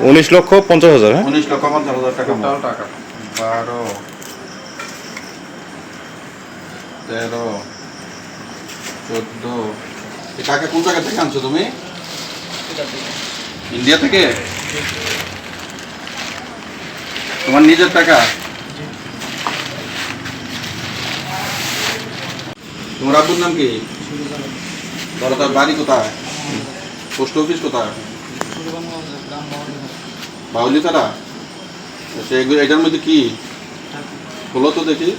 19,50,000। 19,50,000 টাকা টোটাল টাকা। 12, 13, 14। এই টাকা কোন জায়গা থেকে আনছো তুমি? ইন্ডিয়া থেকে? তোমার নিজের টাকা? তোমার আব্বুর নাম কি? ধরো, তার বাড়ি কোথায়? পোস্ট অফিস কোথায়? বাউলি তারা? এটার মধ্যে কি হলো তো দেখি।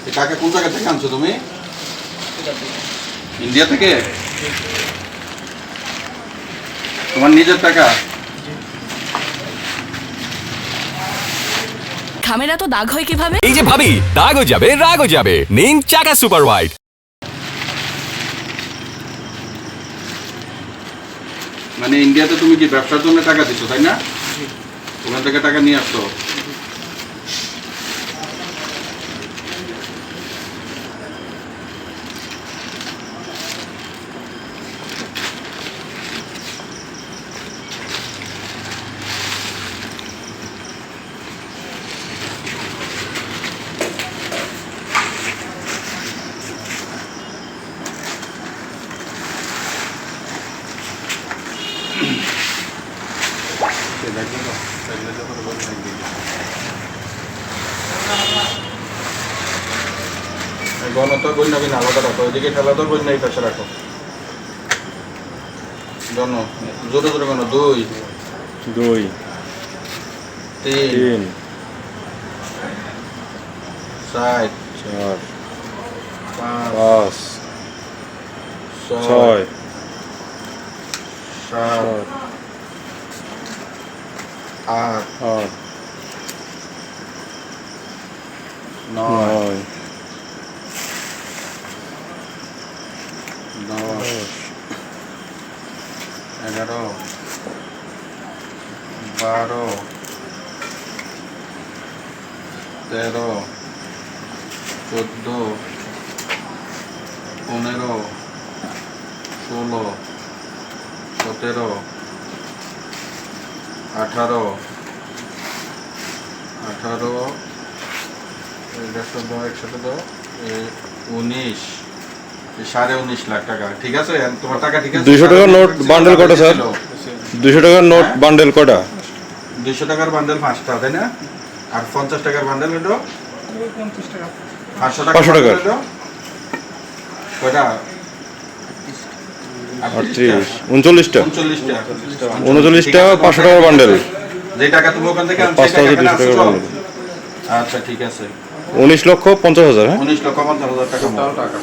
এই টাকা কোন জায়গা থেকে আনছো তুমি? ইন্ডিয়া থেকে? তোমার নিজের টাকা? খামের এত দাগ হয় কিভাবে? এই যে ভাবি, দাগও যাবে রাগও যাবে, নিন চাকা সুপার হোয়াইট। মানে ইন্ডিয়াতে তুমি কি ব্যবসার জন্য টাকা দিচ্ছ, তাই না? ওখান থেকে টাকা নিয়ে আসছো? গণতর বন্যা বিনা আলাদা রাখো, ওইদিকে খেলাধর বন্যা এই পাশে রাখো। জন জোরে জোরে গণ। 2, 3, 4, 5, 6, 7, 8, 9, 10, 11, 12, 13, 14, 15, 16, 17, 18, 19, 19.5 লাখ টাকা। ঠিক আছে, তোমার টাকা ঠিক আছে। 200 টাকার নোট বান্ডেল কটা স্যার? 200 টাকার নোট বান্ডেল কটা? 200 টাকার বান্ডেল 5টা, তাই না? আর 50 টাকার বান্ডেল হলো 500 টাকা। 500 টাকার কয়টা? 38, 39টা। 39টা 500 টাকার বান্ডেল। যে টাকা তুমি ওখান থেকে আনছো, 5,200 টাকার বান্ডেল। আচ্ছা ঠিক আছে। 19,50,000। 19,50,000 টাকা টোটাল টাকা।